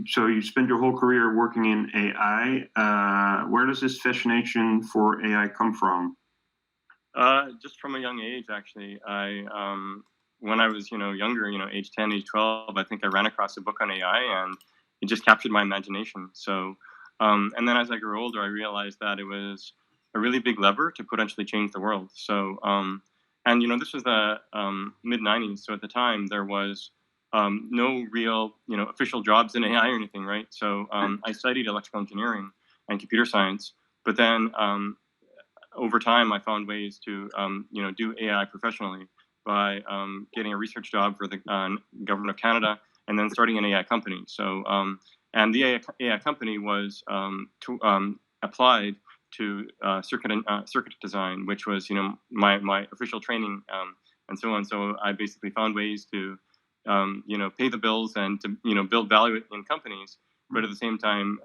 So you spent your whole career working in AI. Where does this fascination for AI come from? Just from a young age, actually. When I was, younger, age 10, age 12, I think I ran across a book on AI, and it just captured my imagination. So, and then as I grew older, I realized that it was a really big lever to potentially change the world. So, and this was the mid '90s. So at the time, there was no real, official jobs in AI or anything, right? So I studied electrical engineering and computer science, but then over time, I found ways to, do AI professionally by getting a research job for the government of Canada, and then starting an AI company. So, and the AI company was applied to circuit design, which was, my official training, and so on. So I basically found ways to, pay the bills and to, build value in companies, but at the same time,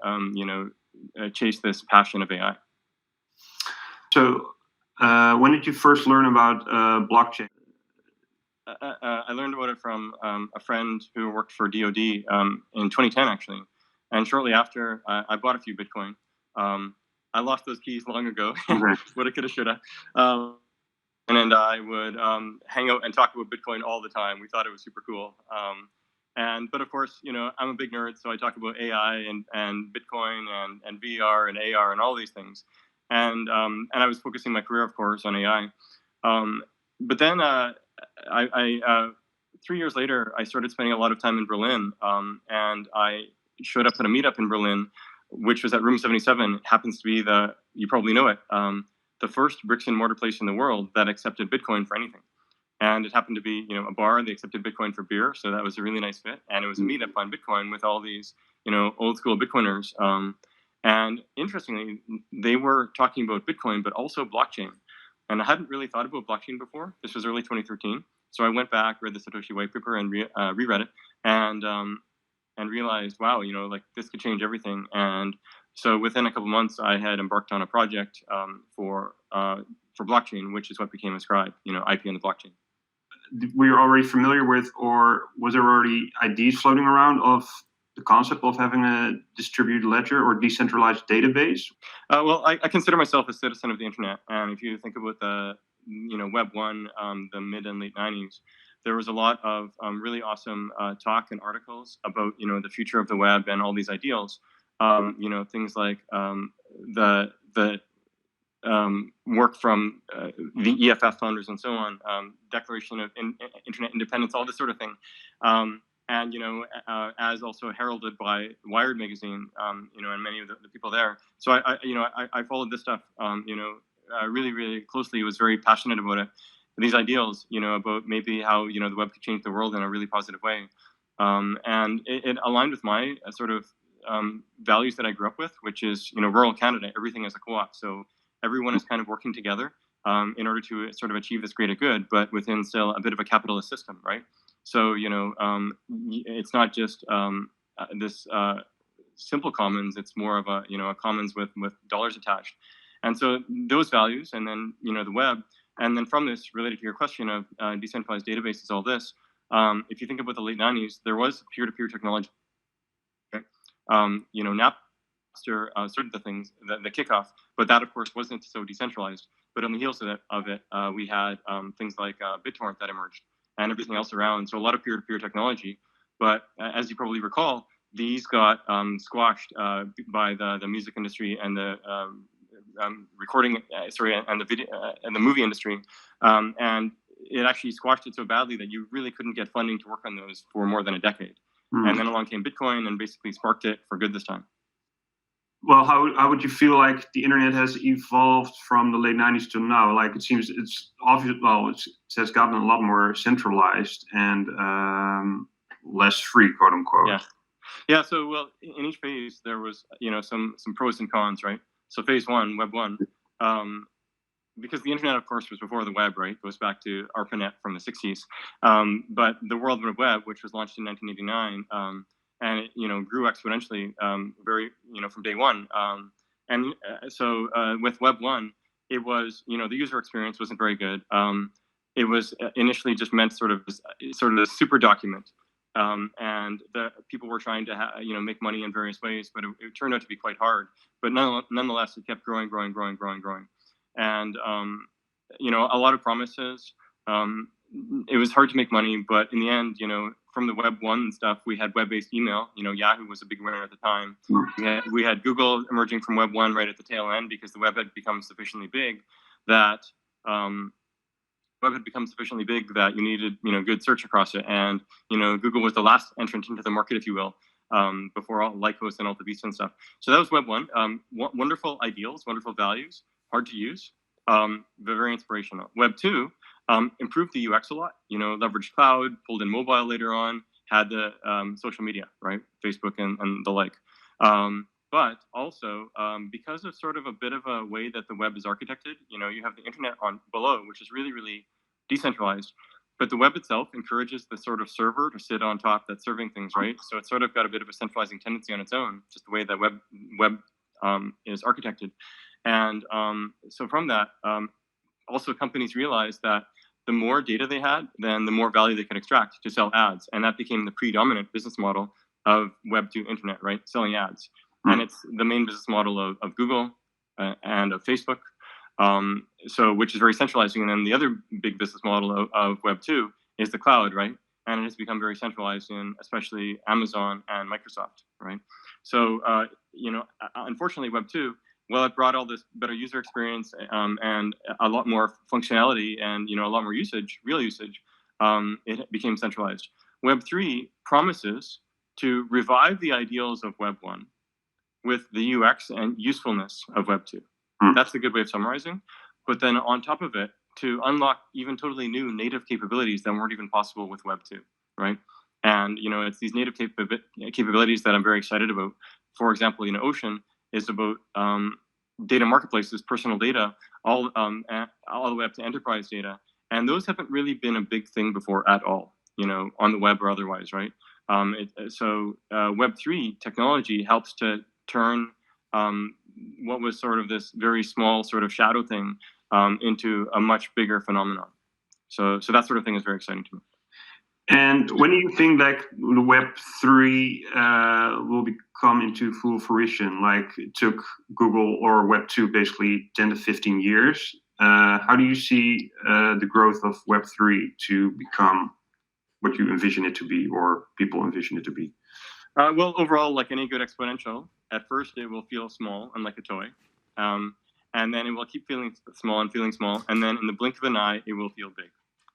chase this passion of AI. So, when did you first learn about blockchain? I learned about it from a friend who worked for DoD in 2010, actually. And shortly after, I bought a few Bitcoin. I lost those keys long ago. Woulda, coulda, shoulda. And I would hang out and talk about Bitcoin all the time. We thought it was super cool. But of course, I'm a big nerd, so I talk about AI and Bitcoin and VR and AR and all these things. And I was focusing my career, of course, on AI. But then I 3 years later, I started spending a lot of time in Berlin, and I showed up at a meetup in Berlin, which was at Room 77. It happens to be you probably know it, the first bricks and mortar place in the world that accepted Bitcoin for anything. And it happened to be, a bar. They accepted Bitcoin for beer, so that was a really nice fit. And it was a meetup on Bitcoin with all these, old school Bitcoiners. And interestingly, they were talking about Bitcoin, but also blockchain. And I hadn't really thought about blockchain before. This was early 2013. So I went back, read the Satoshi white paper, and reread it, and realized, wow, this could change everything. And so within a couple months, I had embarked on a project for blockchain, which is what became Ascribe, IP on the blockchain. Were you already familiar with, or was there already ideas floating around of the concept of having a distributed ledger or decentralized database? Well, I consider myself a citizen of the internet, and if you think about the Web 1, the mid and late 90s, there was a lot of really awesome talk and articles about the future of the web and all these ideals. Things like the work from the EFF founders and so on, Declaration of Internet Independence, all this sort of thing. And as also heralded by Wired magazine, and many of the people there. So I followed this stuff, really, really closely. Was very passionate about it, these ideals, about maybe how the web could change the world in a really positive way, and it aligned with my sort of values that I grew up with, which is rural Canada, everything is a co-op, so everyone is kind of working together in order to sort of achieve this greater good, but within still a bit of a capitalist system, right? So, it's not just this simple commons, it's more of a commons with dollars attached. And so those values, and then, the web, and then from this, related to your question of decentralized databases, all this, if you think about the late 90s, there was peer-to-peer technology. Okay? Napster started the things, the kickoff, but that, of course, wasn't so decentralized. But on the heels of it, we had things like BitTorrent that emerged, and everything else around. So a lot of peer-to-peer technology. But as you probably recall, these got squashed by the music industry and the recording, and the video and the movie industry. And it actually squashed it so badly that you really couldn't get funding to work on those for more than a decade. And then along came Bitcoin and basically sparked it for good this time. Well, how would you feel like the internet has evolved from the late 90s to now? Like, it seems it's obvious. Well, it has gotten a lot more centralized and less free, quote unquote. Yeah. So, well, in each phase there was some pros and cons, right? So phase one, Web 1, because the internet, of course, was before the web, right? It goes back to ARPANET from the 60s. But the World Wide Web, which was launched in 1989. And it grew exponentially, very from day one. So with Web 1, it was the user experience wasn't very good. It was initially just meant sort of a super document and the people were trying to make money in various ways, but it turned out to be quite hard. But nonetheless, it kept growing, and a lot of promises. It was hard to make money, but in the end, from the Web 1 stuff, we had web-based email. Yahoo was a big winner at the time. We had Google emerging from Web 1 right at the tail end, because the web had become sufficiently big that you needed good search across it. And Google was the last entrant into the market, if you will, before all Lycos and Alta Vista and stuff. So that was Web 1. Wonderful ideals, wonderful values, hard to use, but very inspirational. Web 2 improved the UX a lot, leveraged cloud, pulled in mobile later on, had the social media, right? Facebook and the like. But also, because of sort of a bit of a way that the web is architected, you have the internet on below, which is really, really decentralized. But the web itself encourages the sort of server to sit on top that's serving things, right? So it's sort of got a bit of a centralizing tendency on its own, just the way that web is architected. And so from that, also companies realized that the more data they had, then the more value they could extract to sell ads. And that became the predominant business model of Web 2 internet, right? Selling ads. And it's the main business model of Google and of Facebook, which is very centralizing. And then the other big business model of Web 2 is the cloud, right? And it has become very centralized in especially Amazon and Microsoft, right? So, unfortunately, Web 2, well, it brought all this better user experience and a lot more functionality and a lot more real usage. It became centralized. Web 3 promises to revive the ideals of Web 1 with the UX and usefulness of Web 2. That's a good way of summarizing. But then on top of it, to unlock even totally new native capabilities that weren't even possible with Web 2, right? And, it's these native capabilities that I'm very excited about. For example, Ocean is about data marketplaces, personal data, all the way up to enterprise data. And those haven't really been a big thing before at all, on the web or otherwise, right? So Web3 technology helps to turn what was sort of this very small sort of shadow thing into a much bigger phenomenon. So that sort of thing is very exciting to me. And when do you think like the Web3 will come into full fruition? Like it took Google or Web2 basically 10 to 15 years. How do you see the growth of Web3 to become what you envision it to be, or people envision it to be? Well, overall, like any good exponential, at first it will feel small and like a toy. And then it will keep feeling small, and then in the blink of an eye, it will feel big,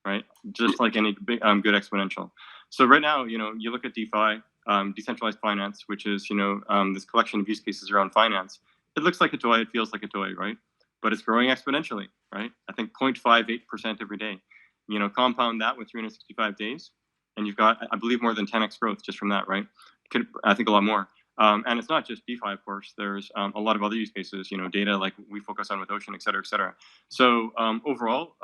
right? Just like any big, good exponential. So right now, you look at DeFi, decentralized finance, which is, this collection of use cases around finance. It looks like a toy, it feels like a toy, right? But it's growing exponentially, right? I think 0.58% every day. Compound that with 365 days, and you've got, I believe, more than 10x growth just from that, right? I think a lot more. And it's not just DeFi, of course. There's a lot of other use cases, data like we focus on with Ocean, et cetera, et cetera. So overall,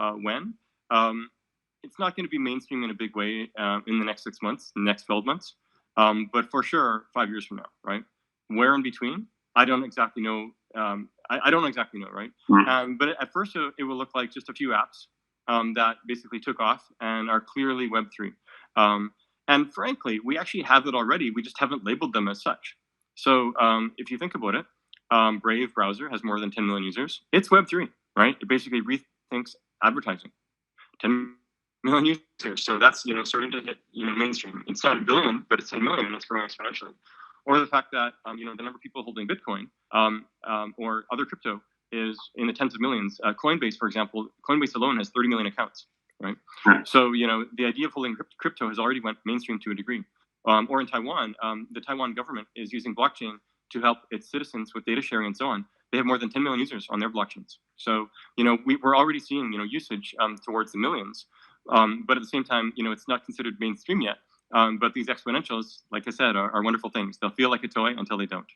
it's not going to be mainstream in a big way in the next 6 months, the next 12 months, but for sure 5 years from now, right? Where in between, I don't exactly know. I don't exactly know, right? But at first, it will look like just a few apps that basically took off and are clearly Web3. And frankly, we actually have it already. We just haven't labeled them as such. So if you think about it, Brave browser has more than 10 million users. It's Web3, right? It basically rethinks advertising. 10 million users. So that's, starting to hit, mainstream. It's not a billion, but it's 10 million and it's growing exponentially. Or the fact that, the number of people holding Bitcoin or other crypto is in the tens of millions. Coinbase, for example, Coinbase alone has 30 million accounts, right? So, the idea of holding crypto has already went mainstream to a degree. Or in Taiwan, the Taiwan government is using blockchain to help its citizens with data sharing and so on. They have more than 10 million users on their blockchains. So, we're already seeing, usage towards the millions. But at the same time, it's not considered mainstream yet. But these exponentials, like I said, are wonderful things. They'll feel like a toy until they don't.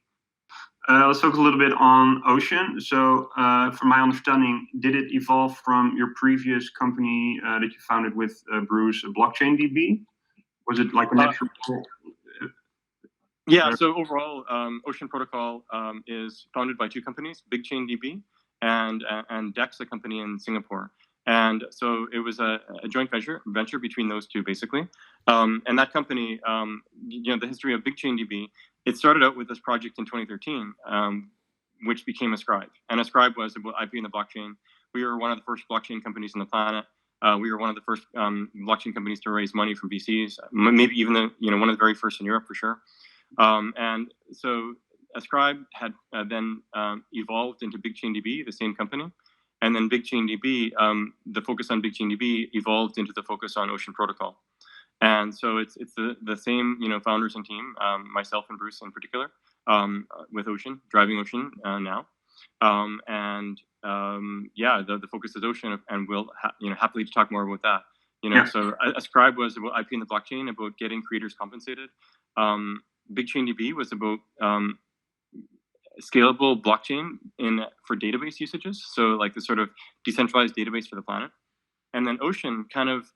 Let's talk a little bit on Ocean. So, from my understanding, did it evolve from your previous company that you founded with Bruce, Blockchain DB? Was it like a natural? Yeah. So overall, Ocean Protocol is founded by two companies, BigChain DB and Dex, a company in Singapore. And so it was a joint venture between those two, basically. And that company, the history of BigChainDB, it started out with this project in 2013, which became Ascribe. And Ascribe was about IP in the blockchain. We were one of the first blockchain companies on the planet. We were one of the first blockchain companies to raise money from VCs, maybe even one of the very first in Europe for sure. And so Ascribe had then evolved into BigChainDB, the same company. And then BigChainDB, the focus on BigChainDB evolved into the focus on Ocean Protocol. And so it's the same, founders and team, myself and Bruce in particular, with Ocean, driving Ocean now. The focus is Ocean, and we'll happily talk more about that. So Ascribe was about IP in the blockchain, about getting creators compensated. BigChainDB was about scalable blockchain for database usages, so like the sort of decentralized database for the planet. And then Ocean kind of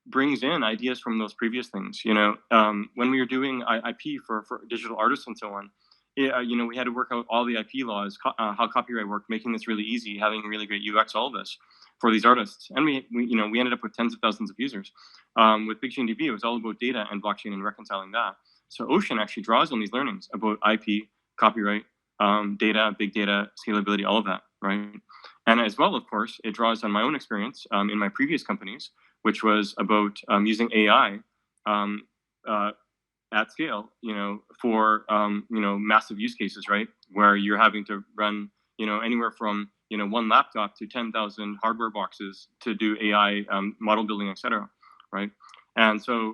brings in ideas from those previous things. When we were doing IP for digital artists and so on, we had to work out all the IP laws, how copyright worked, making this really easy, having really great UX, all of this for these artists. And we ended up with tens of thousands of users. With BigChainDB, it was all about data and blockchain and reconciling that. So Ocean actually draws on these learnings about IP, copyright, data, big data, scalability, all of that, right? And as well, of course, it draws on my own experience in my previous companies, which was about using AI at scale, for massive use cases, right? Where you're having to run, anywhere from one laptop to 10,000 hardware boxes to do AI model building, etc., right? And so,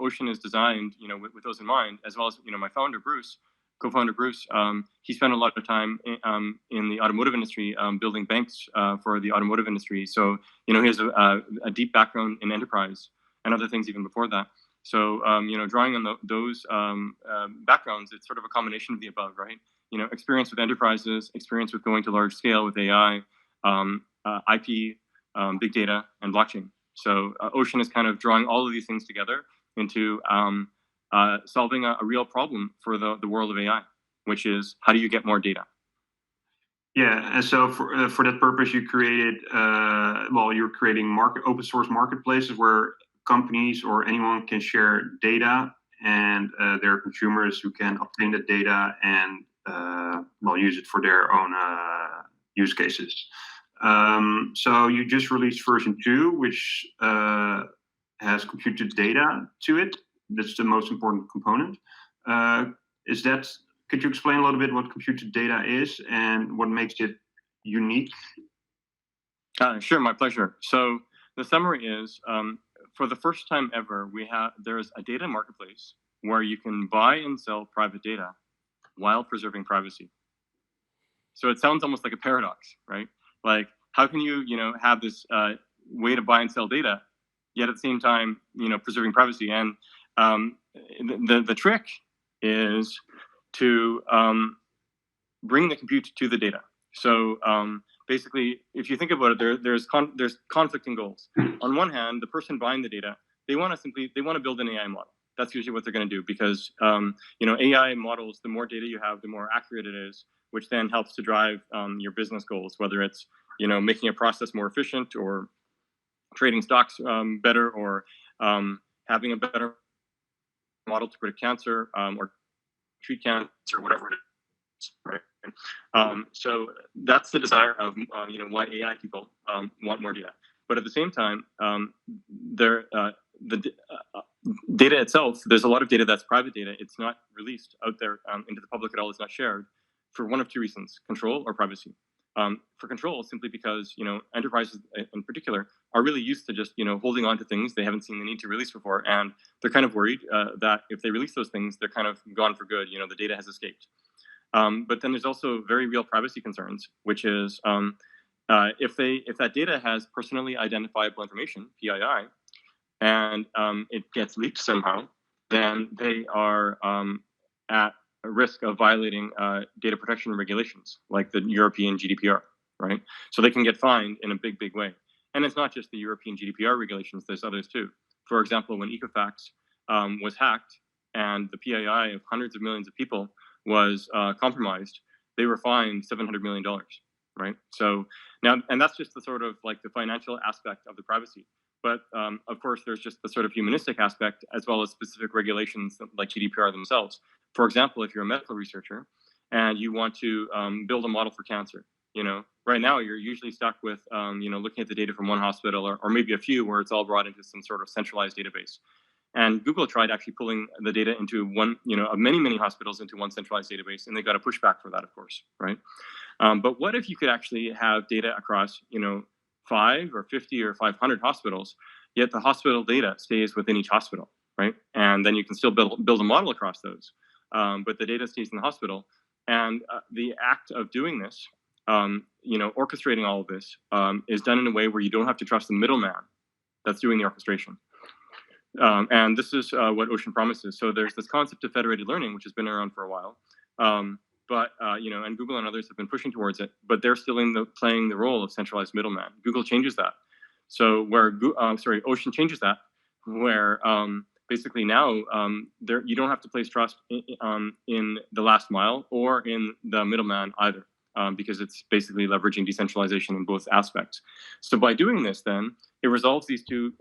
Ocean is designed, with those in mind, as well as my founder Bruce. Co-founder Bruce, he spent a lot of time in the automotive industry, building banks for the automotive industry. So, he has a deep background in enterprise and other things even before that. So, drawing on those backgrounds, it's sort of a combination of the above, right? Experience with enterprises, experience with going to large scale with AI, IP, big data, and blockchain. So, Ocean is kind of drawing all of these things together into solving a real problem for the world of AI, which is how do you get more data? Yeah, and so for that purpose, you created you're creating open source marketplaces where companies or anyone can share data, and there are consumers who can obtain that data and use it for their own use cases. So you just released version 2, which has computed data to it. That's the most important component. Could you explain a little bit what computed data is and what makes it unique? Sure, my pleasure. So the summary is, for the first time ever, there's a data marketplace where you can buy and sell private data while preserving privacy. So it sounds almost like a paradox, right? Like, how can you, have this way to buy and sell data, yet at the same time, preserving privacy? And the trick is to bring the compute to the data. So basically, if you think about it, there's conflicting goals. On one hand, the person buying the data, they want to build an AI model. That's usually what they're going to do, because AI models, the more data you have, the more accurate it is, which then helps to drive your business goals, whether it's making a process more efficient, or trading stocks better, or having a better model to predict cancer or treat cancer, whatever it is, right? So that's the desire of why AI people want more data. But at the same time, the data itself, there's a lot of data that's private data. It's not released out there into the public at all. It's not shared for one of two reasons: control or privacy. For control, simply because enterprises in particular are really used to just holding on to things they haven't seen the need to release before, and they're kind of worried that if they release those things, they're kind of gone for good. The data has escaped. But then there's also very real privacy concerns, which is if that data has personally identifiable information, PII, and it gets leaked somehow, then they are at a risk of violating data protection regulations, like the European GDPR, right? So they can get fined in a big, big way. And it's not just the European GDPR regulations, there's others too. For example, when Equifax was hacked and the PII of hundreds of millions of people was compromised, they were fined $700 million. right? So now, and that's just the sort of like the financial aspect of the privacy. But of course, there's just the sort of humanistic aspect as well as specific regulations like GDPR themselves. For example, if you're a medical researcher and you want to build a model for cancer, right now you're usually stuck with, looking at the data from one hospital or maybe a few where it's all brought into some sort of centralized database. And Google tried actually pulling the data into one, of many, many hospitals into one centralized database, and they got a pushback for that, of course, right? But what if you could actually have data across, 5 or 50 or 500 hospitals, yet the hospital data stays within each hospital, right? And then you can still build a model across those, but the data stays in the hospital. And the act of doing this, orchestrating all of this, is done in a way where you don't have to trust the middleman that's doing the orchestration. And this is what Ocean promises. So there's this concept of federated learning, which has been around for a while. But and Google and others have been pushing towards it, but they're still playing the role of centralized middleman. Google changes that. So where Ocean changes that, where basically now you don't have to place trust in the last mile or in the middleman either, because it's basically leveraging decentralization in both aspects. So by doing this, then it resolves these two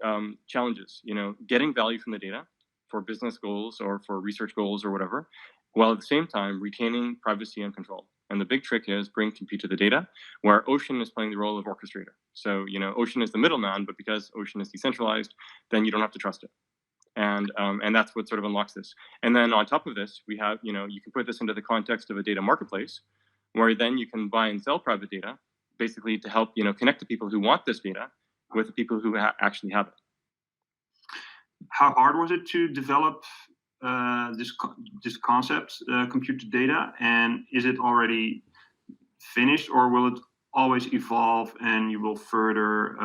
challenges. Getting value from the data for business goals or for research goals or whatever, while at the same time retaining privacy and control. And the big trick is bring compute to the data, where Ocean is playing the role of orchestrator. So, Ocean is the middleman, but because Ocean is decentralized, then you don't have to trust it. And that's what sort of unlocks this. And then on top of this, we have, you can put this into the context of a data marketplace, where then you can buy and sell private data, basically to help, connect the people who want this data with the people who actually have it. How hard was it to develop this concept, compute to data, and is it already finished, or will it always evolve and you will further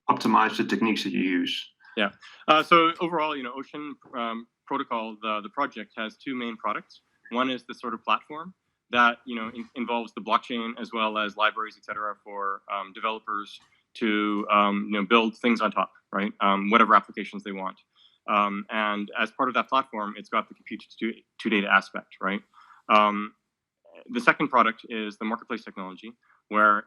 optimize the techniques that you use? Yeah. So overall, Ocean Protocol, the project has two main products. One is the sort of platform that involves the blockchain as well as libraries, etc., for developers to build things on top, right? Whatever applications they want. And as part of that platform, it's got the compute to data aspect, right? The second product is the marketplace technology, where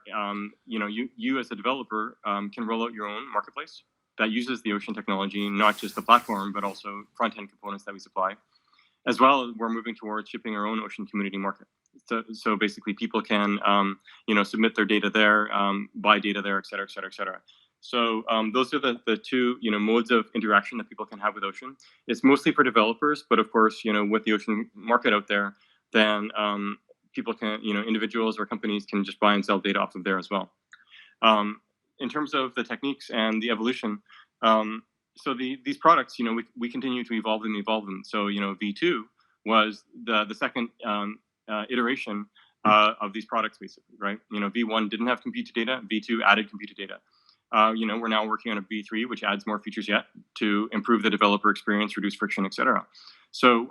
you as a developer can roll out your own marketplace that uses the Ocean technology, not just the platform, but also front-end components that we supply. As well, we're moving towards shipping our own Ocean community market. So basically, people can submit their data there, buy data there, et cetera, et cetera, et cetera. So those are the two modes of interaction that people can have with Ocean. It's mostly for developers, but of course, with the Ocean market out there, then people can, individuals or companies can just buy and sell data off of there as well. In terms of the techniques and the evolution, so these products, we continue to evolve them. So V2 was the second iteration of these products, basically, right? V1 didn't have compute to data. V2 added compute to data. We're now working on a V3, which adds more features yet to improve the developer experience, reduce friction, etc. So,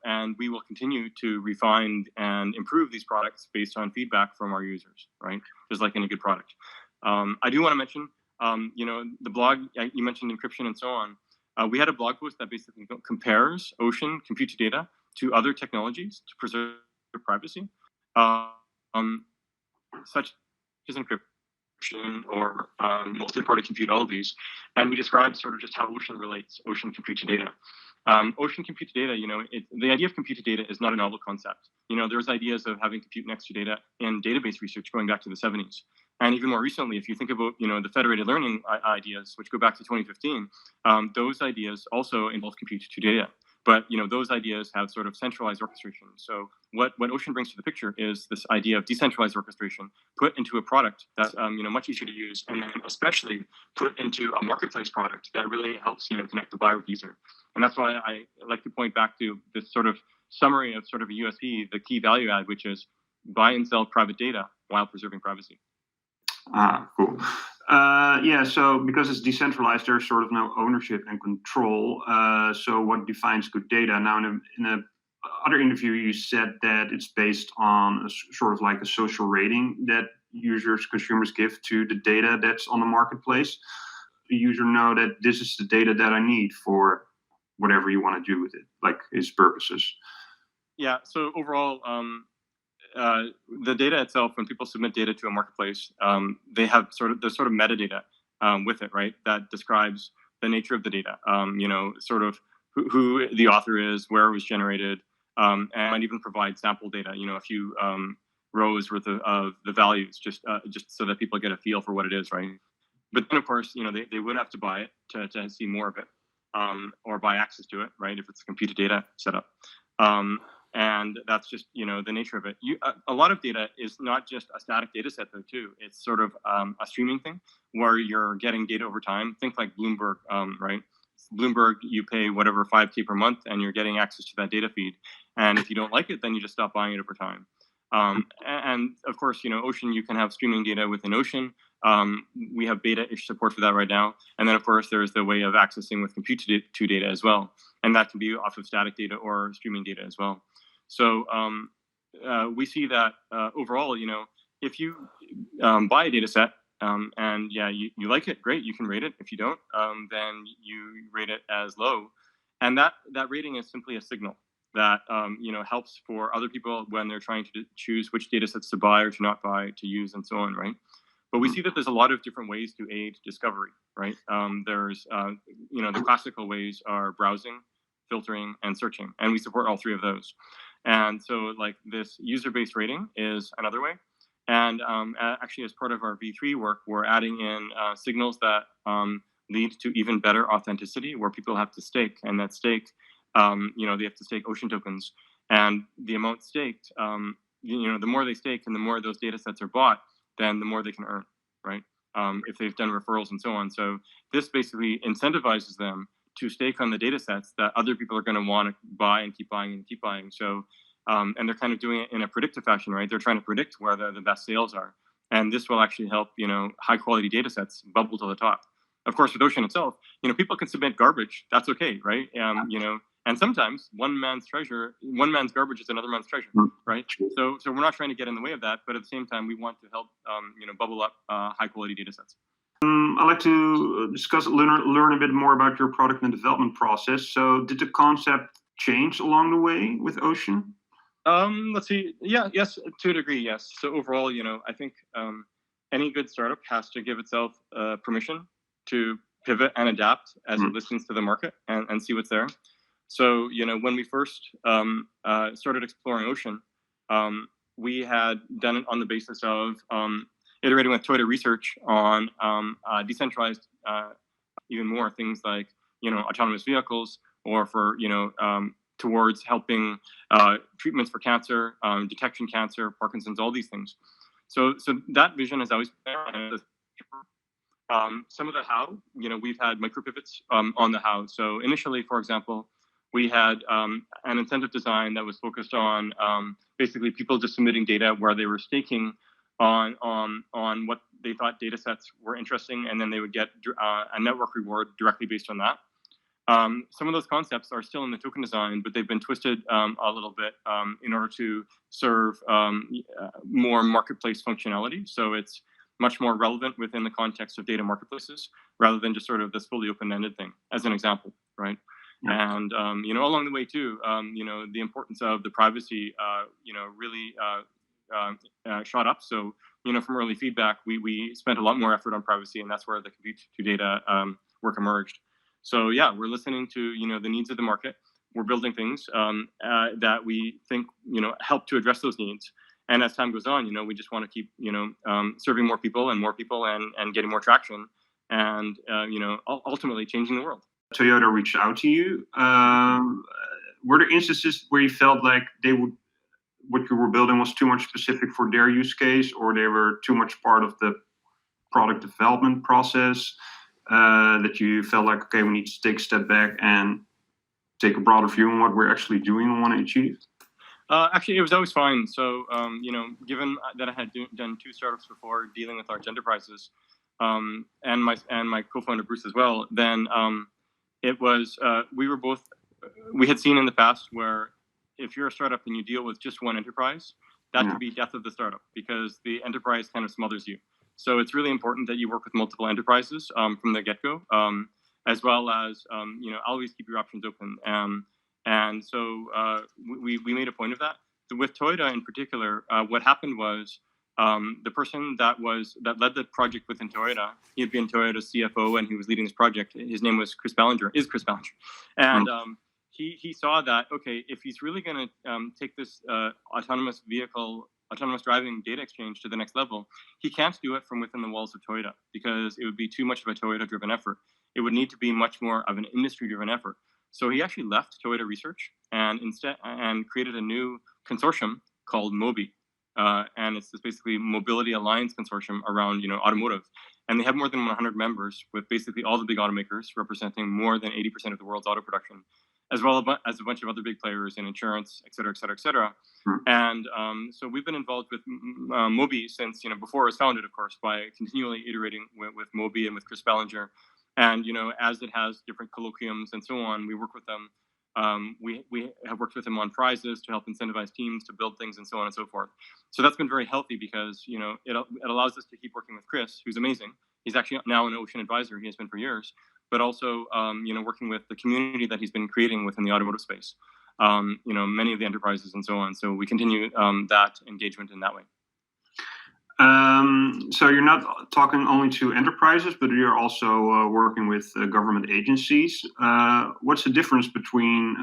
and we will continue to refine and improve these products based on feedback from our users, right? Just like any good product. I do want to mention, the blog, you mentioned encryption and so on. We had a blog post that basically compares Ocean compute to data to other technologies to preserve privacy, such as encryption or multi-party compute, all of these. And we described sort of just how Ocean relates Ocean compute to data. Ocean compute to data, the idea of compute to data is not a novel concept. There's ideas of having compute next to data in database research going back to the 70s. And even more recently, if you think about, the federated learning ideas, which go back to 2015, those ideas also involve compute to data. But, those ideas have sort of centralized orchestration. So what Ocean brings to the picture is this idea of decentralized orchestration put into a product that's, much easier to use, and then especially put into a marketplace product that really helps, connect the buyer with user. And that's why I like to point back to this sort of summary of sort of a USP, the key value add, which is buy and sell private data while preserving privacy. Cool. So because it's decentralized, there's sort of no ownership and control. So what defines good data? Now, in a other interview, you said that it's based on sort of like a social rating that consumers give to the data that's on the marketplace. The user know that this is the data that I need for whatever you want to do with it, like its purposes. Yeah. So overall, the data itself, when people submit data to a marketplace, they have there's sort of metadata with it, right? That describes the nature of the data, sort of who the author is, where it was generated, and might even provide sample data, a few rows worth of the values, just so that people get a feel for what it is, right? But then, of course, they would have to buy it to see more of it, or buy access to it, right? If it's a computed data setup. And that's just, the nature of it. A lot of data is not just a static data set, though, too. It's sort of a streaming thing where you're getting data over time. Think like Bloomberg, right? Bloomberg, you pay whatever, $5K per month, and you're getting access to that data feed. And if you don't like it, then you just stop buying it over time. And of course, Ocean, you can have streaming data within Ocean. We have beta-ish support for that right now. And then, of course, there's the way of accessing with compute-to data as well. And that can be off of static data or streaming data as well. So we see that overall, if you buy a data set and you like it, great, you can rate it. If you don't, then you rate it as low. And that rating is simply a signal that helps for other people when they're trying to choose which data sets to buy or to not buy, to use, and so on, right? But we see that there's a lot of different ways to aid discovery, right? There's the classical ways are browsing, filtering, and searching, and we support all three of those. And so, like, this user-based rating is another way. And actually, as part of our V3 work, we're adding in signals that lead to even better authenticity, where people have to stake, and that stake, they have to stake Ocean tokens, and the amount staked, the more they stake and the more those data sets are bought, then the more they can earn, right? If they've done referrals and so on. So this basically incentivizes them to stake on the data sets that other people are going to want to buy and keep buying and keep buying. So, and they're kind of doing it in a predictive fashion, right? They're trying to predict where the best sales are. And this will actually help, high quality data sets bubble to the top. Of course, with Ocean itself, people can submit garbage. That's okay, right? And sometimes one man's garbage is another man's treasure, right? So we're not trying to get in the way of that, but at the same time, we want to help, bubble up high quality data sets. I'd like to learn a bit more about your product and development process. So did the concept change along the way with Ocean? Let's see. Yes, to a degree, yes. So overall, I think any good startup has to give itself permission to pivot and adapt as it listens to the market and see what's there. So, when we first started exploring Ocean, we had done it on the basis of iterating with Toyota Research on decentralized, even more things like, autonomous vehicles, or for, towards helping treatments for cancer, detection cancer, Parkinson's, all these things. So that vision has always been some of the how, we've had micro pivots on the how. So initially, for example, we had an incentive design that was focused on basically people just submitting data where they were staking on what they thought data sets were interesting, and then they would get a network reward directly based on that. Some of those concepts are still in the token design, but they've been twisted a little bit in order to serve more marketplace functionality. So it's much more relevant within the context of data marketplaces, rather than just sort of this fully open-ended thing, as an example, right? And, along the way too, the importance of the privacy, really shot up. So, from early feedback, we spent a lot more effort on privacy, and that's where the compute to data work emerged. So yeah, we're listening to, the needs of the market. We're building things that we think, help to address those needs. And as time goes on, we just want to keep, serving more people and getting more traction and, ultimately changing the world. Toyota reached out to you. Were there instances where you felt like what you were building was too much specific for their use case, or they were too much part of the product development process, that you felt like, okay, we need to take a step back and take a broader view on what we're actually doing and want to achieve? Actually, it was always fine. So, given that I had done 2 startups before dealing with large enterprises, and my co-founder Bruce as well, then it was we had seen in the past where if you're a startup and you deal with just one enterprise, that could be death of the startup, because the enterprise kind of smothers you. So it's really important that you work with multiple enterprises from the get-go, as well as always keep your options open. And so we made a point of that. with Toyota in particular, what happened was the person that led the project within Toyota, he had been Toyota's CFO and he was leading this project. His name was Chris Ballinger, and he saw that, okay, if he's really going to take this autonomous driving data exchange to the next level, he can't do it from within the walls of Toyota because it would be too much of a Toyota-driven effort. It would need to be much more of an industry-driven effort. So he actually left Toyota Research and created a new consortium called MOBI. And it's this basically mobility alliance consortium around automotive, and they have more than 100 members with basically all the big automakers representing more than 80% of the world's auto production, as well as a bunch of other big players in insurance, et cetera, et cetera, et cetera. And so we've been involved with MOBI since before it was founded, of course, by continually iterating with MOBI and with Chris Ballinger. And as it has different colloquiums and so on, we work with them. We have worked with him on prizes to help incentivize teams to build things and so on and so forth. So that's been very healthy because it allows us to keep working with Chris, who's amazing. He's actually now an Ocean advisor. He has been for years, but also working with the community that he's been creating within the automotive space. Many of the enterprises and so on. So we continue that engagement in that way. So you're not talking only to enterprises, but you're also working with government agencies. What's the difference between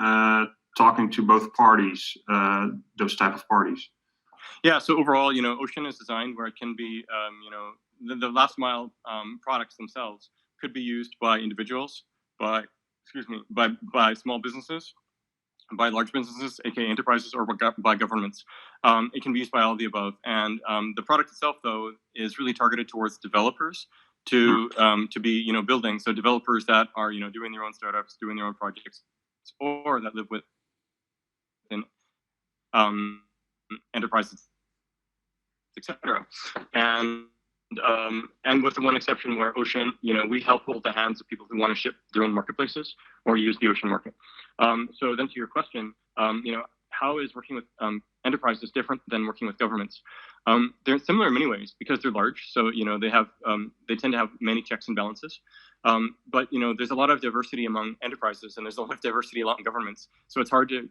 talking to both parties, those type of parties? Yeah, so overall, Ocean is designed where it can be, the last mile products themselves could be used by individuals, by small businesses, by large businesses, aka enterprises, or by governments. It can be used by all of the above. And the product itself, though, is really targeted towards developers to be building. So developers that are doing their own startups, doing their own projects, or that live within enterprises, etc. And with the one exception where Ocean, we help hold the hands of people who want to ship their own marketplaces or use the Ocean market. So then to your question, how is working with enterprises different than working with governments? They're similar in many ways because they're large. So, they tend to have many checks and balances. But, there's a lot of diversity among enterprises and there's a lot of diversity in governments. So it's hard to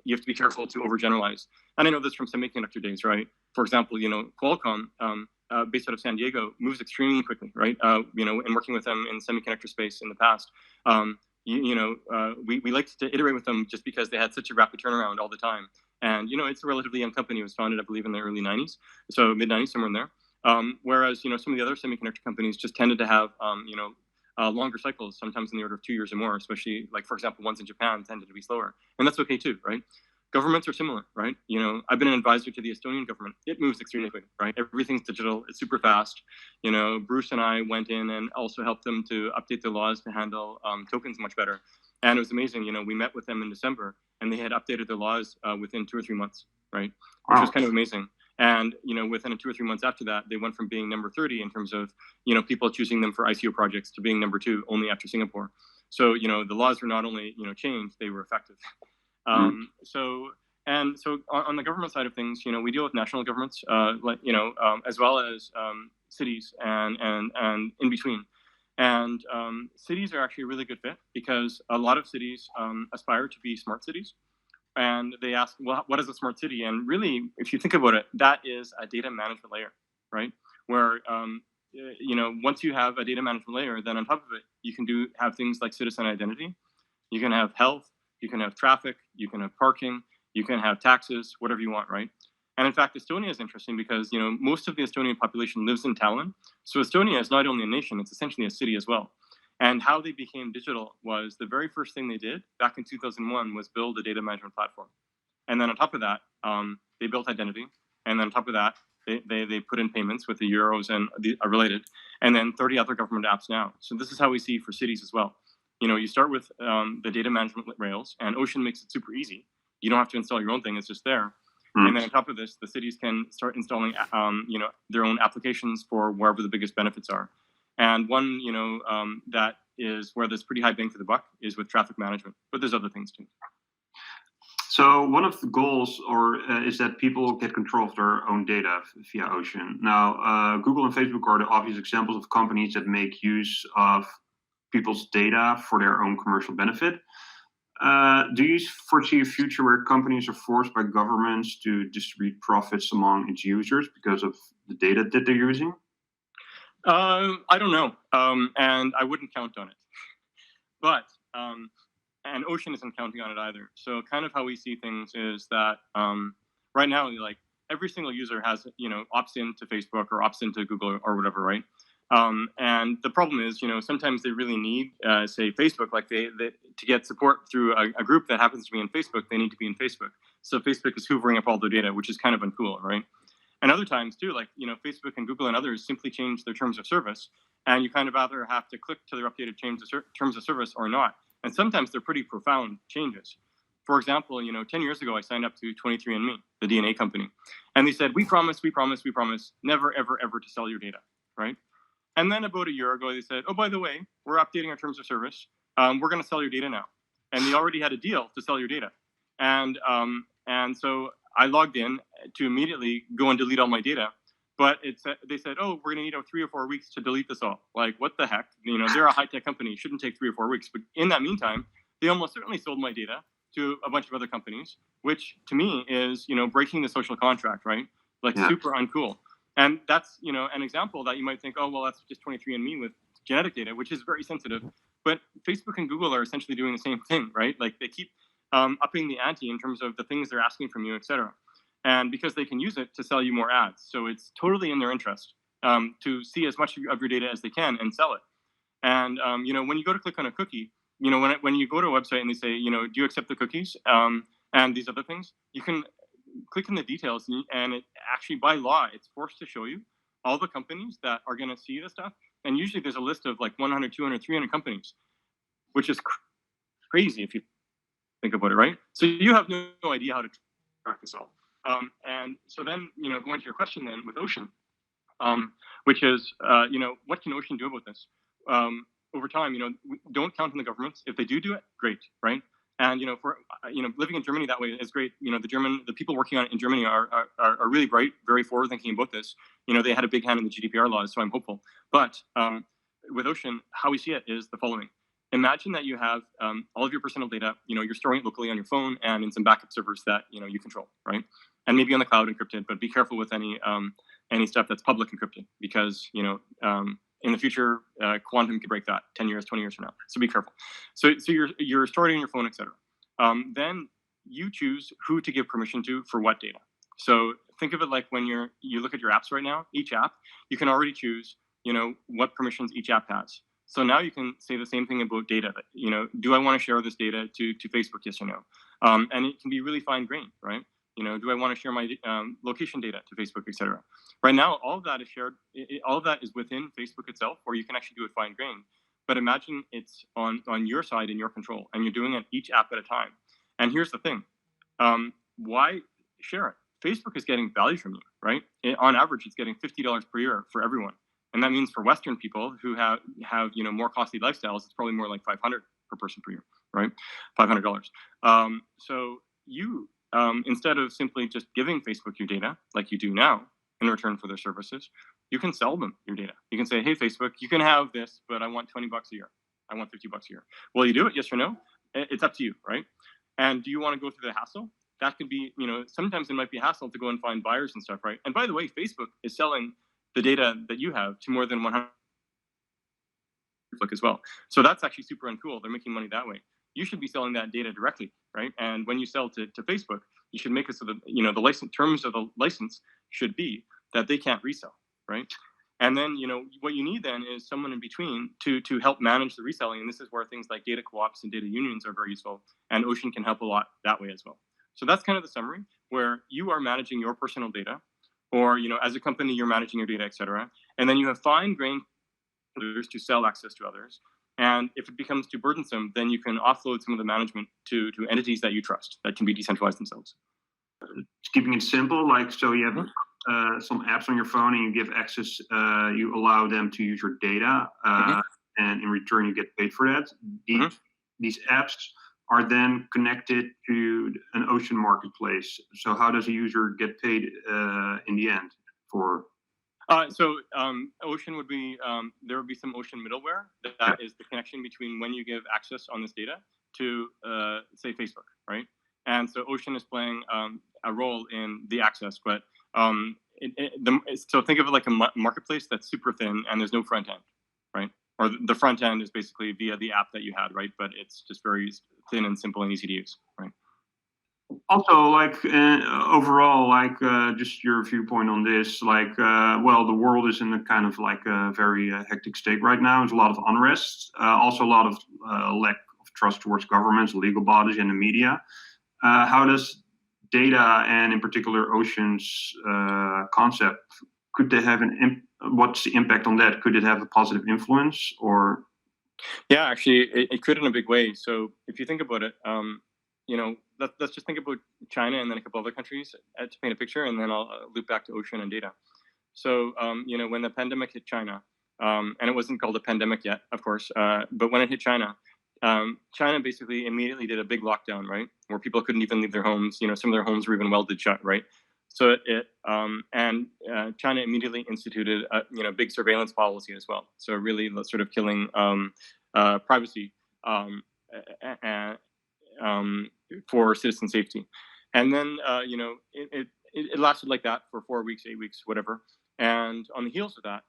you have to be careful to overgeneralize. And I know this from semiconductor days, right? For example, Qualcomm, based out of San Diego, moves extremely quickly, right? And working with them in semiconductor space in the past, we liked to iterate with them just because they had such a rapid turnaround all the time. And, it's a relatively young company. It was founded, I believe, in the early 90s, so mid-90s, somewhere in there. Whereas, some of the other semiconductor companies just tended to have, longer cycles, sometimes in the order of 2 years or more, especially, like, for example, ones in Japan tended to be slower. And that's okay, too, right? Governments are similar, right? I've been an advisor to the Estonian government. It moves extremely quickly, right? Everything's digital. It's super fast. Bruce and I went in and also helped them to update their laws to handle tokens much better. And it was amazing. We met with them in December and they had updated their laws within 2 or 3 months, right? Which was kind of amazing. And, within 2 or 3 months after that, they went from being number 30 in terms of, people choosing them for ICO projects to being number 2 only after Singapore. So, the laws were not only, changed, they were effective. So on the government side of things, we deal with national governments, as well as cities and in between. And cities are actually a really good fit because a lot of cities aspire to be smart cities. And they ask, well, what is a smart city? And really, if you think about it, that is a data management layer, right? Where, once you have a data management layer, then on top of it, you can have things like citizen identity. You can have health. You can have traffic, you can have parking, you can have taxes, whatever you want, right? And in fact, Estonia is interesting because, most of the Estonian population lives in Tallinn. So Estonia is not only a nation, it's essentially a city as well. And how they became digital was the very first thing they did back in 2001 was build a data management platform. And then on top of that, they built identity. And then on top of that, they put in payments with the euros and are related. And then 30 other government apps now. So this is how we see for cities as well. You start with the data management rails, and Ocean makes it super easy. You don't have to install your own thing; it's just there. And then on top of this, the cities can start installing, their own applications for wherever the biggest benefits are. And one, that is where there's pretty high bang for the buck is with traffic management. But there's other things too. So one of the goals is that people get control of their own data via Ocean. Now, Google and Facebook are the obvious examples of companies that make use of people's data for their own commercial benefit. Do you foresee a future where companies are forced by governments to distribute profits among its users because of the data that they're using? I don't know, and I wouldn't count on it. But and Ocean isn't counting on it either. So kind of how we see things is that right now, like every single user has, opts into Facebook or opts into Google or whatever, right? And the problem is, sometimes they really need, say, Facebook, like they to get support through a group that happens to be in Facebook, they need to be in Facebook. So Facebook is hoovering up all their data, which is kind of uncool, right? And other times too, like Facebook and Google and others simply change their terms of service, and you kind of either have to click to their updated terms of service or not. And sometimes they're pretty profound changes. For example, 10 years ago, I signed up to 23andMe, the DNA company, and they said, we promise, never, ever, ever to sell your data, right? And then about a year ago, they said, oh, by the way, we're updating our terms of service. We're going to sell your data now. And they already had a deal to sell your data. And so I logged in to immediately go and delete all my data. But they said, oh, we're going to need 3 or 4 weeks to delete this all. Like, what the heck? They're a high-tech company. It shouldn't take 3 or 4 weeks. But in that meantime, they almost certainly sold my data to a bunch of other companies, which to me is, breaking the social contract, right? Like, super uncool. And that's, an example that you might think, oh, well, that's just 23andMe with genetic data, which is very sensitive. But Facebook and Google are essentially doing the same thing, right? Like, they keep upping the ante in terms of the things they're asking from you, et cetera. And because they can use it to sell you more ads. So it's totally in their interest to see as much of your data as they can and sell it. And, when you go to click on a cookie, when you go to a website and they say, do you accept the cookies and these other things, you can click in the details and it actually, by law, it's forced to show you all the companies that are going to see this stuff. And usually there's a list of like 100, 200, 300 companies, which is crazy if you think about it, right? So you have no idea how to track this all. And so then, going to your question then with Ocean, which is, what can Ocean do about this? Over time, don't count on the governments. If they do it, great, right? And, for, living in Germany that way is great. The people working on it in Germany are really bright, very forward thinking about this. They had a big hand in the GDPR laws, so I'm hopeful. But with Ocean, how we see it is the following. Imagine that you have all of your personal data, you're storing it locally on your phone and in some backup servers that, you control, right? And maybe on the cloud encrypted, but be careful with any stuff that's public encrypted because, in the future, quantum could break that 10 years, 20 years from now. So be careful. So you're storing it in your phone, et cetera. Then you choose who to give permission to for what data. So think of it like when you look at your apps right now, each app, you can already choose, what permissions each app has. So now you can say the same thing about data. Do I want to share this data to Facebook? Yes or no? And it can be really fine-grained, right? Do I want to share my location data to Facebook, et cetera? Right now, all of that is shared. All of that is within Facebook itself, or you can actually do it fine-grained. But imagine it's on your side in your control, and you're doing it each app at a time. And here's the thing. Why share it? Facebook is getting value from you, right? On average, it's getting $50 per year for everyone. And that means for Western people who have more costly lifestyles, it's probably more like $500 per person per year, right? $500. So you, instead of simply just giving Facebook your data like you do now in return for their services, you can sell them your data. You can say, hey, Facebook, you can have this, but I want $20 a year. I want $50 a year. Will you do it? Yes or no? It's up to you, right? And do you want to go through the hassle? That could be, sometimes it might be a hassle to go and find buyers and stuff, right? And by the way, Facebook is selling the data that you have to more than 100 as well. So that's actually super uncool. They're making money that way. You should be selling that data directly, right? And when you sell to Facebook, you should make it so that, the license terms of the license should be that they can't resell, right? And then, what you need then is someone in between to help manage the reselling. And this is where things like data co-ops and data unions are very useful. And Ocean can help a lot that way as well. So that's kind of the summary, where you are managing your personal data, or, as a company, you're managing your data, et cetera. And then you have fine-grained to sell access to others. And if it becomes too burdensome, then you can offload some of the management to entities that you trust that can be decentralized themselves. Keeping it simple, like, so you have some apps on your phone and you give access, you allow them to use your data, and in return you get paid for that. These apps are then connected to an Ocean marketplace. So how does a user get paid in the end for? Ocean would be, there would be some Ocean middleware that is the connection between when you give access on this data to, say, Facebook, right? And so Ocean is playing a role in the access, but so think of it like a marketplace that's super thin and there's no front end, right? Or the front end is basically via the app that you had, right? But it's just very thin and simple and easy to use, right? Also, like overall, like just your viewpoint on this, like well, the world is in a kind of like a very hectic state right now. There's a lot of unrest, also a lot of lack of trust towards governments, legal bodies, and the media. How does data and in particular Ocean's concept, could they have what's the impact on that? Could it have a positive influence or? Yeah, actually, it could in a big way. So if you think about it, let's just think about China and then a couple other countries to paint a picture, and then I'll loop back to Ocean and data. So, when the pandemic hit China, and it wasn't called a pandemic yet, of course, but when it hit China, China basically immediately did a big lockdown, right, where people couldn't even leave their homes. Some of their homes were even welded shut, right? So China immediately instituted a big surveillance policy as well. So really sort of killing privacy for citizen safety. And then it lasted like that for 4 weeks, 8 weeks, whatever. And on the heels of that,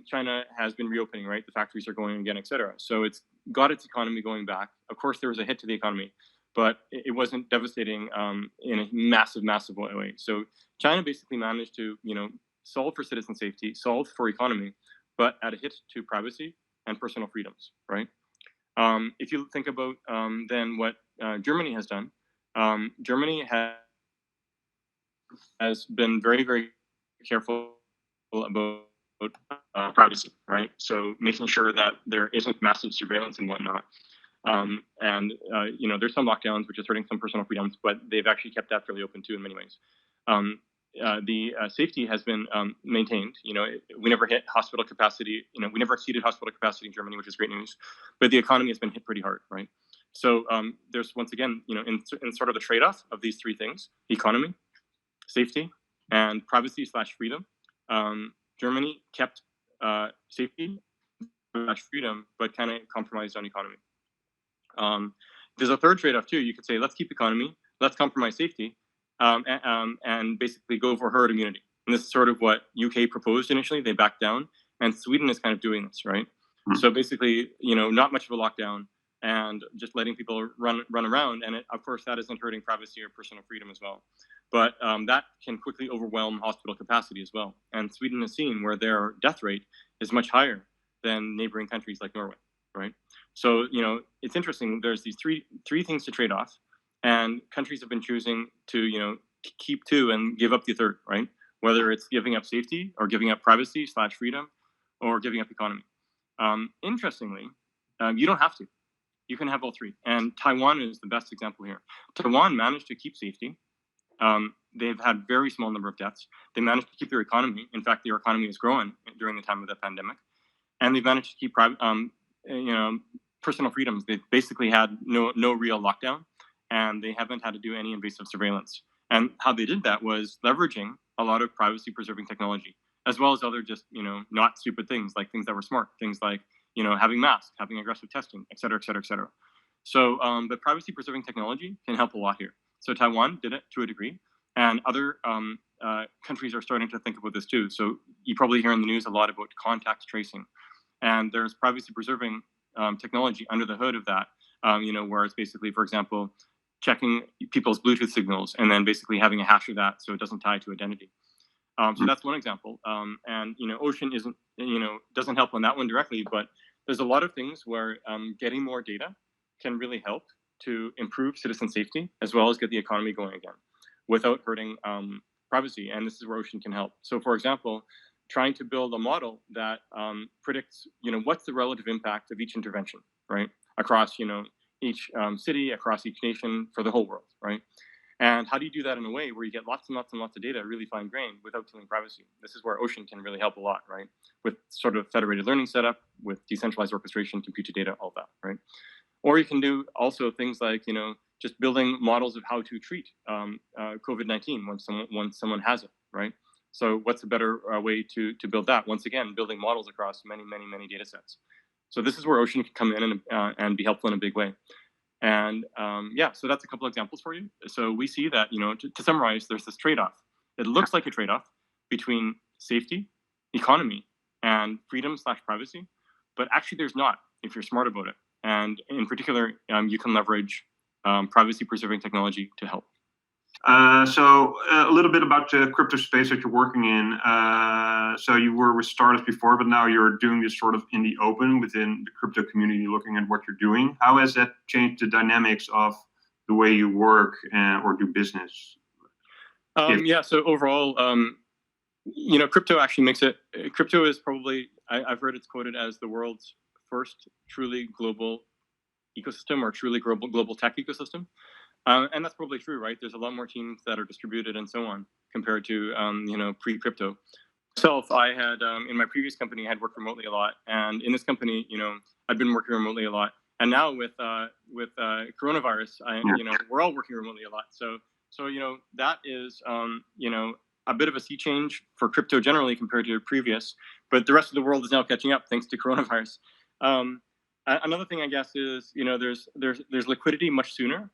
China has been reopening, right? The factories are going again, et cetera. So it's got its economy going back. Of course, there was a hit to the economy, but it wasn't devastating in a massive, massive way. So China basically managed to, solve for citizen safety, solve for economy, but at a hit to privacy and personal freedoms, right? If you think about then what Germany has done, Germany has been very, very careful about privacy, right? So making sure that there isn't massive surveillance and whatnot. There's some lockdowns which is hurting some personal freedoms, but they've actually kept that fairly open too in many ways. The safety has been maintained. We never hit hospital capacity. We never exceeded hospital capacity in Germany, which is great news. But the economy has been hit pretty hard, right? So there's once again, in sort of the trade-off of these three things: economy, safety, and privacy/freedom. Germany kept safety/freedom, but kind of compromised on economy. There's a third trade-off too. You could say, let's keep economy, let's compromise safety, and basically go for herd immunity. And this is sort of what UK proposed initially. They backed down, and Sweden is kind of doing this, right? So basically, not much of a lockdown and just letting people run around. And of course, that isn't hurting privacy or personal freedom as well. But that can quickly overwhelm hospital capacity as well. And Sweden has seen where their death rate is much higher than neighboring countries like Norway, right? So, it's interesting. There's these three things to trade off. And countries have been choosing to, keep two and give up the third, right? Whether it's giving up safety or giving up privacy/freedom or giving up economy. Interestingly, you don't have to. You can have all three. And Taiwan is the best example here. Taiwan managed to keep safety. They've had very small number of deaths. They managed to keep their economy. In fact, their economy is growing during the time of the pandemic. And they've managed to keep personal freedoms. They've basically had no real lockdown. And they haven't had to do any invasive surveillance. And how they did that was leveraging a lot of privacy-preserving technology, as well as other just, not stupid things, like things that were smart, things like, having masks, having aggressive testing, et cetera, et cetera, et cetera. So the privacy-preserving technology can help a lot here. So Taiwan did it to a degree, and other countries are starting to think about this too. So you probably hear in the news a lot about contact tracing. And there's privacy-preserving technology under the hood of that, where it's basically, for example, checking people's Bluetooth signals and then basically having a hash of that so it doesn't tie to identity. So that's one example. And Ocean doesn't help on that one directly, but there's a lot of things where getting more data can really help to improve citizen safety as well as get the economy going again without hurting privacy. And this is where Ocean can help. So for example, trying to build a model that predicts, what's the relative impact of each intervention, right? Across, each city, across each nation, for the whole world, right? And how do you do that in a way where you get lots and lots and lots of data, really fine-grained, without killing privacy? This is where Ocean can really help a lot, right? With sort of federated learning setup, with decentralized orchestration, computed data, all that, right? Or you can do also things like, just building models of how to treat COVID-19 when someone has it, right? So what's a better way to build that? Once again, building models across many, many, many data sets. So this is where Ocean can come in and be helpful in a big way. And yeah, so that's a couple examples for you. So we see that, to summarize, there's this trade-off. It looks like a trade-off between safety, economy, and freedom/privacy, but actually there's not if you're smart about it. And in particular, you can leverage privacy-preserving technology to help. So a little bit about the crypto space that you're working in. So you were with startups before, but now you're doing this sort of in the open within the crypto community, looking at what you're doing. How has that changed the dynamics of the way you work or do business? Yeah, so overall, crypto actually makes it, crypto is probably, I've heard it's quoted as the world's first truly global ecosystem, or truly global tech ecosystem. And that's probably true, right? There's a lot more teams that are distributed and so on compared to, pre-crypto. Myself, I had, in my previous company, I had worked remotely a lot. And in this company, I've been working remotely a lot. And now with coronavirus, we're all working remotely a lot. So that is, a bit of a sea change for crypto generally compared to previous, but the rest of the world is now catching up thanks to coronavirus. Another thing, I guess, is, there's liquidity much sooner,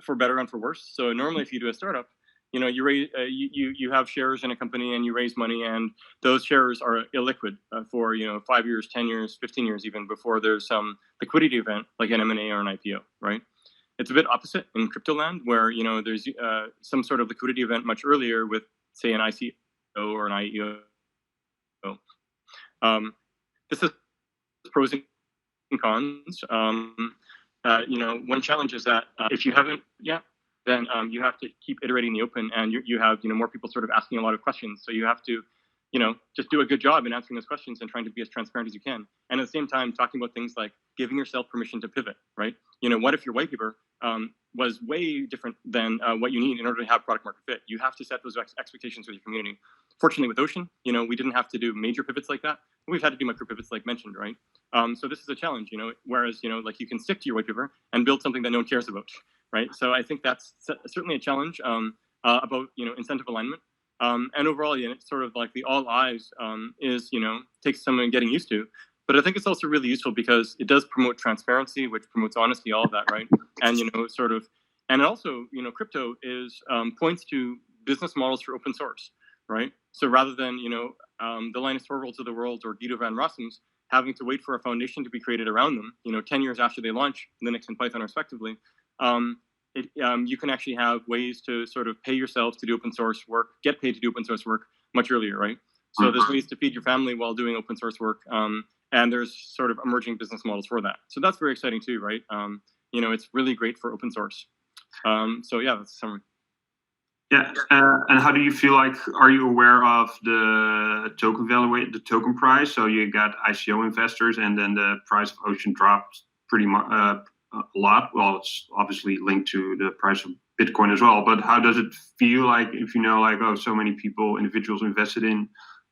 for better and for worse. So normally if you do a startup, you raise, you have shares in a company and you raise money, and those shares are illiquid for 5 years, 10 years, 15 years, even before there's some liquidity event like an M&A or an IPO, right? It's a bit opposite in crypto land, where there's some sort of liquidity event much earlier with, say, an ICO or an IEO. This is pros and cons. One challenge is that if you haven't yet, then you have to keep iterating in the open, and you have more people sort of asking a lot of questions. So you have to just do a good job in answering those questions and trying to be as transparent as you can. And at the same time, talking about things like giving yourself permission to pivot, right? What if your white paper was way different than what you need in order to have product market fit? You have to set those expectations with your community. Fortunately, with Ocean, we didn't have to do major pivots like that. We've had to do micro pivots, like mentioned, right? So this is a challenge, whereas, like you can stick to your white paper and build something that no one cares about, right? So I think that's certainly a challenge about, incentive alignment. And overall, it's sort of like the all eyes is, takes some getting used to. But I think it's also really useful because it does promote transparency, which promotes honesty, all of that, right? And, and also, crypto is points to business models for open source, right? So rather than, the Linus Torvalds of the world or Guido van Rossums having to wait for a foundation to be created around them, 10 years after they launch Linux and Python respectively, you can actually have ways to sort of pay yourselves to do open source work, get paid to do open source work much earlier, right? So there's ways to feed your family while doing open source work, and there's sort of emerging business models for that. So that's very exciting too, right? It's really great for open source. So yeah, that's a summary. Yeah, and how do you feel like? Are you aware of the token the token price? So you got ICO investors, and then the price of Ocean dropped pretty much a lot. Well, it's obviously linked to the price of Bitcoin as well. But how does it feel like if so many individuals invested in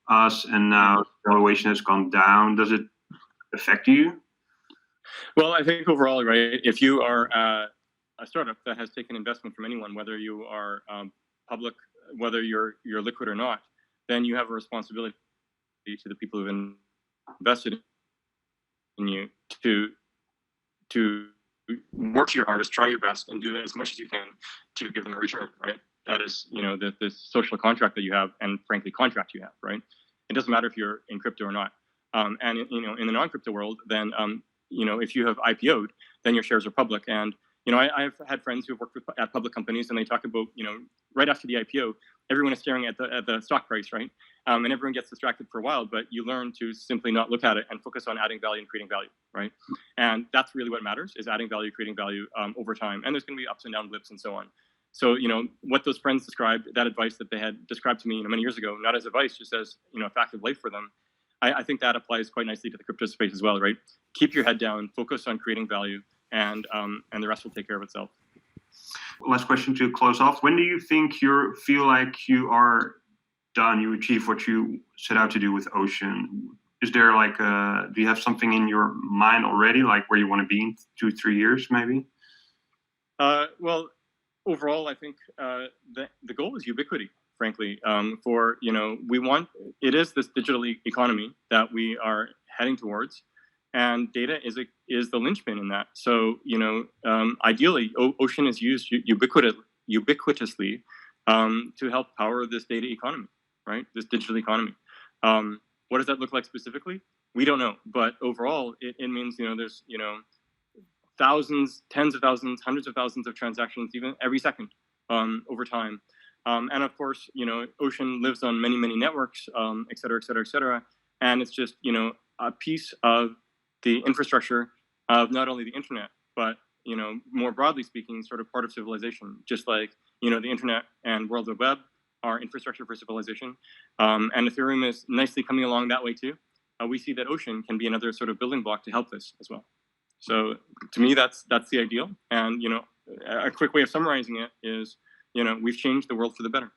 us, and now valuation has gone down? Does it affect you? Well, I think overall, right, if you are a startup that has taken investment from anyone, whether you are public, whether you're liquid or not, then you have a responsibility to the people who've invested in you to work your hardest, try your best, and do as much as you can to give them a return, right? That is, the social contract that you have, and frankly, contract you have, right? It doesn't matter if you're in crypto or not. And in the non-crypto world, then if you have IPO'd, then your shares are public. And I've had friends who have worked at public companies, and they talk about, right after the IPO, everyone is staring at the stock price, right? And everyone gets distracted for a while, but you learn to simply not look at it and focus on adding value and creating value, right? And that's really what matters, is adding value, creating value over time. And there's going to be ups and down blips and so on. So, what those friends described, that advice that they had described to me many years ago, not as advice, just as, a fact of life for them, I think that applies quite nicely to the crypto space as well, right? Keep your head down, focus on creating value, and the rest will take care of itself. Last question to close off. When do you think you feel like you are done, you achieve what you set out to do with Ocean? Is there do you have something in your mind already, like where you want to be in 2-3 years, maybe? Well, overall, I think the goal is ubiquity, frankly. It is this digital economy that we are heading towards. and data is the linchpin in that. So ideally, ocean is used ubiquitously to help power this data economy, right? This digital economy. What does that look like specifically? We don't know, but overall, it means there's thousands, tens of thousands, hundreds of thousands of transactions, even every second, over time. And of course, ocean lives on many, many networks, et cetera, et cetera, et cetera. And it's just a piece of the infrastructure of not only the internet, but more broadly speaking, sort of part of civilization. Just like the internet and World Wide Web are infrastructure for civilization, and Ethereum is nicely coming along that way too. We see that ocean can be another sort of building block to help this as well. So to me, that's the ideal. And a quick way of summarizing it is, we've changed the world for the better.